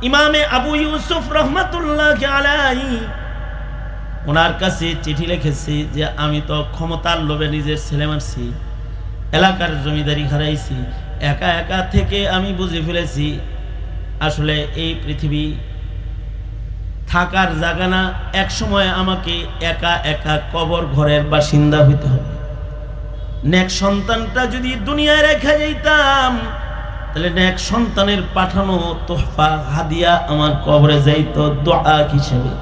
ইমামে আবু ইউসুফ রহমাতুল্লাহ আলাইহি ওনার কাছে চিঠি লিখেছি যে আমি তো ক্ষমতার লোভে নিজের ছেলে মারছি, এলাকার জমিদারি হারাইছি, একা একা থেকে আমি বুঝে ফেলেছি আসলে এই পৃথিবী থাকার জায়গা না, এক সময় আমাকে একা একা কবর ঘরের বাসিন্দা হইতে হবে। নেক সন্তানটা যদি দুনিয়ায় রেখে যাইতাম তাহলে নেক সন্তানের পাঠানো তোহফা হাদিয়া আমার কবরে যাইতো দোয়া হিসেবে,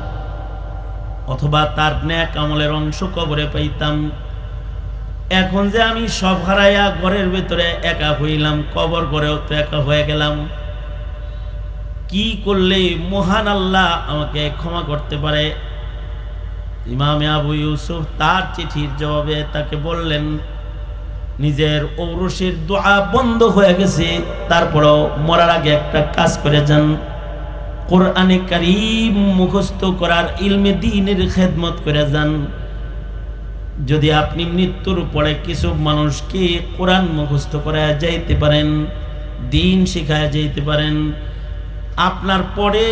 অথবা তার নেক আমলের অংশ কবরে পাইতাম। এখন যে আমি সব হারাইয়া ঘরের ভেতরে একা হইলাম, কবর ঘরেও তো একা হয়ে গেলাম। কি করলে মহান আল্লাহ আমাকে ক্ষমা করতে পারে? ইমামে আবু ইউসুফ তার চিঠির জবাবে তাকে বললেন, নিজের ঔরসের দোয়া বন্ধ হয়ে গেছে, তারপরেও মরার আগে একটা কাজ করে যান, কোরআনে কারীম মুখস্থ করার ইলমে দ্বীনের খেদমত করে যান। যদি আপনি মৃত্যুর পরে কিছু মানুষকে কোরআন মুখস্থ করায় যাইতে পারেন, দ্বীন শিখায় যাইতে পারেন, আপনার পরে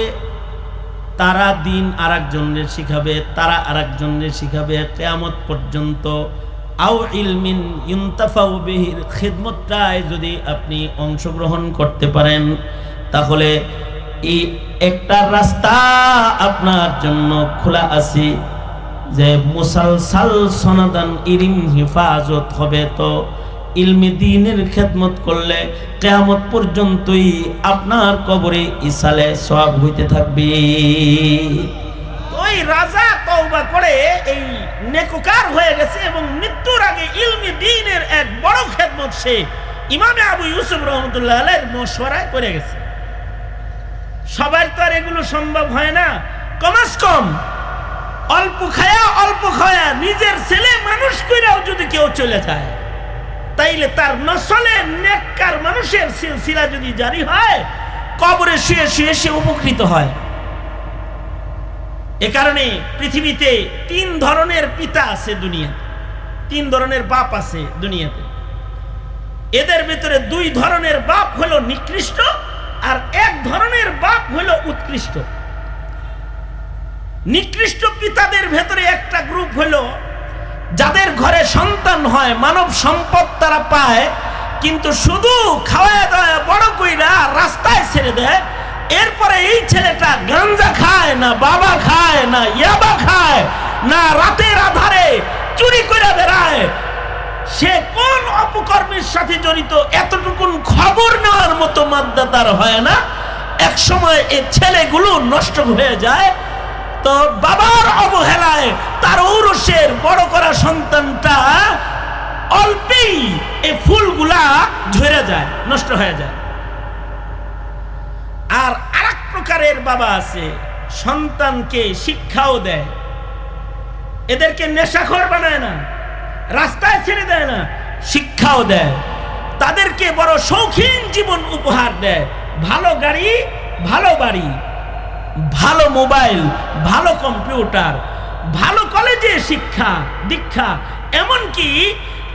তারা দ্বীন আরেকজনের শিখাবে, তারা আরেকজনের শিখাবে কিয়ামত পর্যন্ত। আও ইলমিন ইউনতাফাউ বিহির খিদমতটায় যদি আপনি অংশগ্রহণ করতে পারেন, তাহলে এই একটা রাস্তা আপনার জন্য খোলা আছে যে মুসালসাল সনাদান ইলম হিফাজত হবে। তো ইলমে দ্বীনের খেদমত করলে কিয়ামত পর্যন্তই আপনার কবরে ইসালে সওয়াব হইতে থাকবে। ওই রাজা তওবা করে এই নেককার হয়ে গেছে এবং মৃত্যুর আগে ইলমে দ্বীনের এক বড় খেদমত সে ইমামে আবু ইউসুফ রহমাতুল্লাহ আলাইহির মশওয়ারায় করে গেছে। সবার তো আর এগুলো সম্ভব হয় না। কমাস কম অল্প খায়া নিজের ছেলে মানুষ কইরাও যদি কেউ চলে যায়, তাইলে তার নসলে নেককার মানুষের সিলসিলা যদি জারি হয়, কবরে শুয়ে শুয়ে সে উপকৃত হয়। এ কারণে পৃথিবীতে 3 ধরনের পিতা আছে দুনিয়াতে, 3 ধরনের বাপ আছে দুনিয়াতে। এদের ভিতরে 2 ধরনের বাপ হলো নিকৃষ্ট আর 1 ধরনের বাপ হলো উৎকৃষ্ট। নিকৃষ্ট পিতাদের ভেতরে একটা গ্রুপ হলো যাদের ঘরে সন্তান হয়, মানব সম্পদ তারা পায়, কিন্তু শুধু খাওয়া দাওয়া বড় কইরা রাস্তায় ছেড়ে দেয়। এরপরে এই ছেলেটা গাঞ্জা খায় না, বাবা খায় না, ইয়াবা খায় না, রাতের আধারে চুরি করে বেড়ায়, সে কোন অপকর্মের সাথে জড়িত এতটুকুন খবর নেওয়ার মতো মাদ্দা তার হয় না। এক সময় এই ছেলেগুলো নষ্ট হয়ে যায়। তো বাবার অবহেলায় তার ঔরসের বড় করা সন্তানটা অল্পেই এই ফুলগুলা ঝরে যায়, নষ্ট হয়ে যায়। আর আরেক প্রকারের বাবা আছে, সন্তানকে শিক্ষাও দেয়, এদেরকে নেশাখোর বানায় না, রাস্তায় ছেড়ে দেয় না, শিক্ষাও দেয়, তাদেরকে বড় শৌখিন জীবন উপহার দেয়। ভালো গাড়ি, ভালো বাড়ি, ভালো মোবাইল, ভালো কম্পিউটার, ভালো কলেজে শিক্ষা দীক্ষা, এমনকি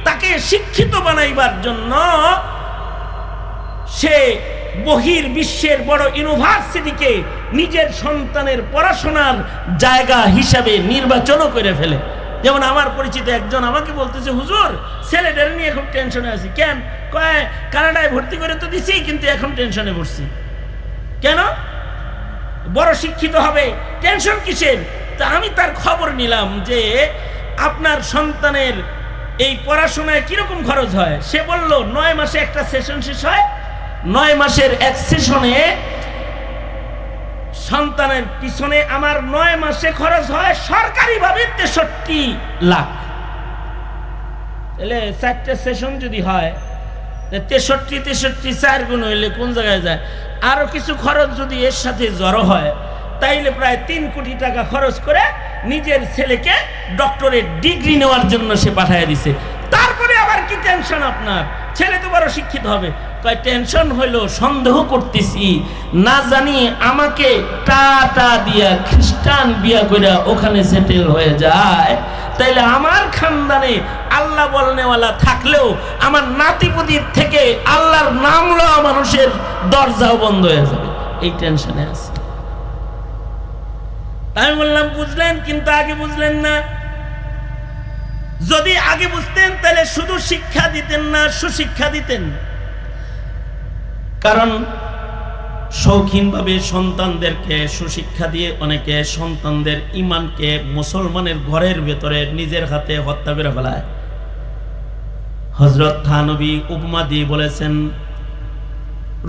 তাকে শিক্ষিত বানাইবার জন্য সে বহির বিশ্বের বড় ইউনিভার্সিটিকে নিজের সন্তানের পড়াশোনার জায়গা হিসাবে নির্বাচনও করে ফেলে। যেমন আমার পরিচিত একজন আমাকে বলতেছে, হুজুর ছেলেদের নিয়ে খুব টেনশনে আছি। কেন? কয় কানাডায় ভর্তি করে তো দিছি, কিন্তু এখন টেনশনে পড়ছি। কেন? বড় শিক্ষিত হবে, টেনশন কিসের? তা আমি তার খবর নিলাম যে আপনার সন্তানের এই পড়াশোনায় কিরকম খরচ হয়। সে বলল 9 মাসে একটা সেশন শেষ হয়, 9 মাসের এক সেশনে সন্তানের পিছনে আমার 9 মাসে খরচ হয় সরকারিভাবে 63 লাখ। তাহলে 4টে সেশন যদি হয়, 63 4 গুণ হইলে কোন জায়গায় যায়? আরো কিছু খরচ যদি এর সাথে জড়ো হয়, তাইলে প্রায় 3 কোটি টাকা খরচ করে নিজের ছেলেকে ডক্টরেট ডিগ্রি নেওয়ার জন্য সে পাঠিয়ে দিছে। তারপরে আবার কি টেনশন আপনার? ছেলে তো বড় শিক্ষিত হবে। কয় টেনশন হইল সন্দেহ করতেছি না জানি আমাকে টাটা দিয়া খ্রিস্টান বিয়া করে ওখানে সেটেল হয়ে যায়, তাইলে আমার খানদানে আল্লাহ বলনেওয়ালা থাকলেও আমার নাতিপুতির থেকে আল্লাহর নাম লওয়া মানুষের দরজাও বন্ধ হয়ে যাবে। এই টেনশনে আছে। আমি বললাম বুঝলেন, কিন্তু আগে বুঝলেন না। যদি আগে বুঝতেন তাহলে শুধু শিক্ষা দিতেন না, সুশিক্ষা দিতেন। কারণ শৌখিনভাবে সন্তানদেরকে সুশিক্ষা দিয়ে অনেকে সন্তানদের ইমানকে মুসলমানের ঘরের ভেতরে নিজের হাতে হত্যা করে ফেলায়। হযরত থানবী উপমা দিয়ে বলেছেন,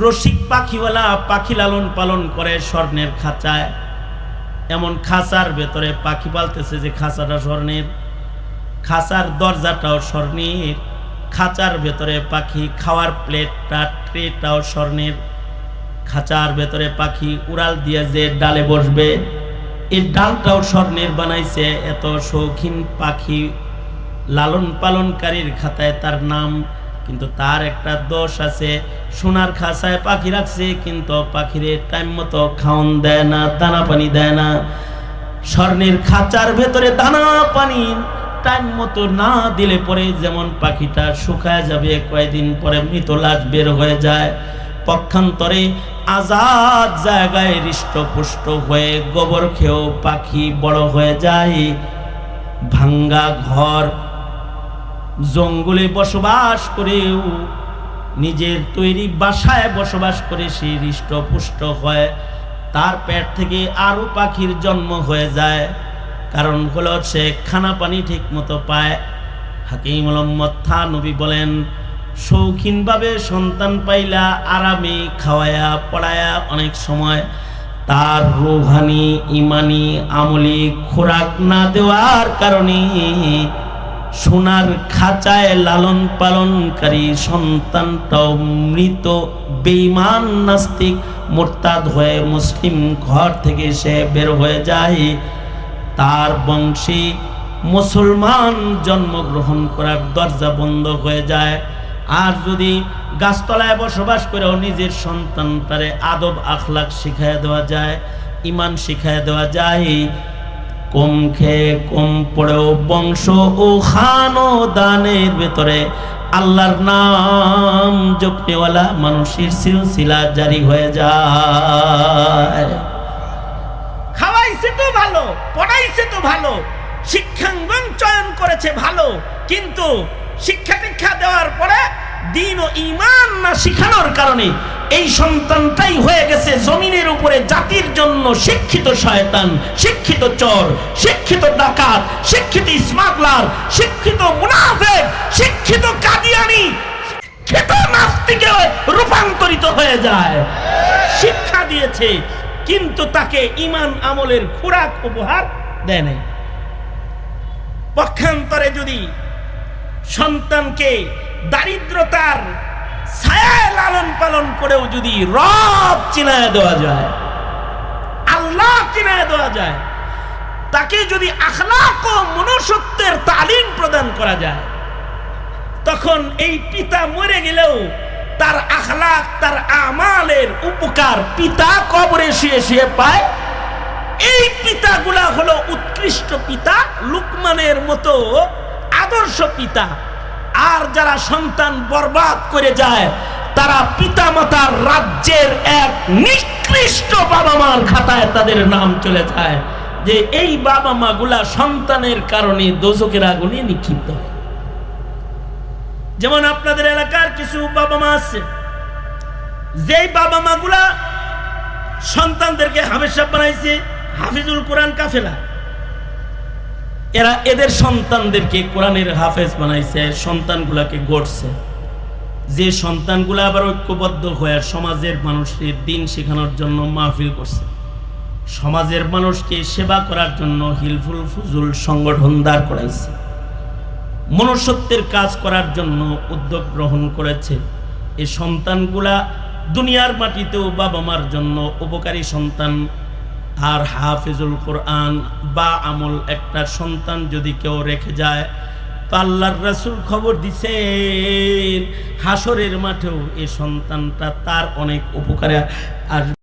রসিক পাখিওয়ালা পাখি লালন পালন করে স্বর্ণের খাঁচায়, এমন খাঁচার ভেতরে পাখি পালতেছে যে খাঁচাটা স্বর্ণের, খাঁচার দরজাটাও স্বর্ণের, খাঁচার ভেতরে পাখি খাওয়ার প্লেটটা ট্রেটাও স্বর্ণের, খাঁচার ভেতরে পাখি উড়াল দিয়ে যে ডালে বসবে এই ডালটাও স্বর্ণের বানাইছে। এত শৌখিন পাখি লালন পালনকারীর খাতায় তার নাম, কিন্তু তার একটা দোষ আছে, সোনার খাঁচায় পাখি রাখছে কিন্তু পাখিরে টাইম মতো খাওন দেয় না, দানা পানি দেয় না। স্বর্ণের খাঁচার ভেতরে দানা পানি টাইম মতো না দিলে পরে যেমন পাখিটা শুকায় যাবে, কয়েকদিন পরে মৃত লাশ বের হয়ে যায়। পক্ষান্তরে আজাদ জায়গায় হৃষ্টপুষ্ট হয়ে গোবর খেয়েও পাখি বড় হয়ে যায়। ভাঙ্গা ঘর জঙ্গলে বসবাস করেও নিজের তৈরি বাসায় বসবাস করে সে হৃষ্টপুষ্ট হয়, তার পেট থেকে আরো পাখির জন্ম হয়ে যায়। কারণ হলো সে খানা পানি ঠিক মতো পায়। হাকিম মোহাম্মদ থানবী বলেন, শৌখিনভাবে সন্তান পাইলা আরামে খাওয়ায়া পড়ায়া অনেক সময় তার রুহানি ইমানি আমলি খোরাক না দেওয়ার কারণে সোনার খাঁচায় লালন পালনকারী সন্তানটাও মৃত বেঈমান নাস্তিক মুরতাদ হয়ে মুসলিম ঘর থেকে সে বের হয়ে যায়। তার বংশে মুসলমান জন্মগ্রহণ করার দরজা বন্ধ হয়ে যায়। আর যদি গাছতলায় বসবাস করেও নিজের সন্তানটারে আদব আখলাক শিখাইয়া দেওয়া যায়, ইমান শিখাইয়া দেওয়া যায়, কম খেয়ে কম পড়েও বংশ ও খানদানের ভেতরে আল্লাহর নাম জপনেওয়ালা মানুষের সিলসিলা জারি হয়ে যায়। খাওয়াইছে তো ভালো, পড়াইছে তো ভালো, শিক্ষাঙ্গন চয়ন করেছে ভালো, কিন্তু শিক্ষা দীক্ষা দেওয়ার পরে দিন ও ঈমান না শিখানোর কারণে এই সন্তানটাই হয়ে গেছে জমিনের উপরে জাতির জন্য শিক্ষিত শয়তান, শিক্ষিত চোর, শিক্ষিত ডাকাত, শিক্ষিত স্মাগলার, শিক্ষিত মুনাফিক, শিক্ষিত কাদিয়ানি, শিক্ষিত নাস্তিকে রূপান্তরিত হয়ে যায়। শিক্ষা দিয়েছে কিন্তু তাকে ঈমান আমলের খোরাক উপহার দেয় নাই। পক্ষান্তরে যদি সন্তানকে দারিদ্রতার ছায়ায় লালন পালন করেও যদি রব চিনায় দেওয়া যায়, আল্লাহ চিনায় দেওয়া যায়, তাকে যদি আখলাক ও মনুষ্যত্বের তালিম প্রদান করা যায়, তখন এই পিতা মরে গেলেও তার আখলাক তার আমালের উপকার পিতা কবরে শুয়ে শুয়ে পায়। এই পিতাগুলা হলো উৎকৃষ্ট পিতা, লুকমানের মতো আদর্শ পিতা। আর যারা সন্তান বরবাদ করে যায় তারা পিতা মাতার রাজ্যের এক নিকৃষ্ট বাবা মার খাতায় তাদের নাম চলে যায়, যে এই বাবা মা গুলা সন্তানের কারণে দোজখের আগুনে নিক্ষিপ্ত। যেমন আপনাদের এলাকার কিছু বাবা মা আছে, যেই বাবা মা গুলা সন্তানদেরকে হাফেজ সাহেব বানাইছে, হাফিজুল কোরআন কাফেলা, এরা এদের সন্তানদেরকে কোরআনের হাফেজ বানাইছে, সন্তানগুলাকে গড়ছে। যে সন্তানগুলা আবার ঐক্যবদ্ধ হয়ে সমাজের মানুষের দিন শেখানোর জন্য মাহফিল করছে, সমাজের মানুষকে সেবা করার জন্য হিলফুল ফুজুল সংগঠন দাঁড় করাইছে, মনুষ্যত্বের কাজ করার জন্য উদ্যোগ গ্রহণ করেছে। এই সন্তানগুলা দুনিয়ার মাটিতেও বাবা মার জন্য উপকারী সন্তান। আর হাফিজুল কোরআন বা আমল একটা সন্তান যদি কেউ রেখে যায়, তো আল্লাহর রাসূল খবর দিছেন হাসরের মাঠেও এই সন্তানটা তার অনেক উপকারে আসবে।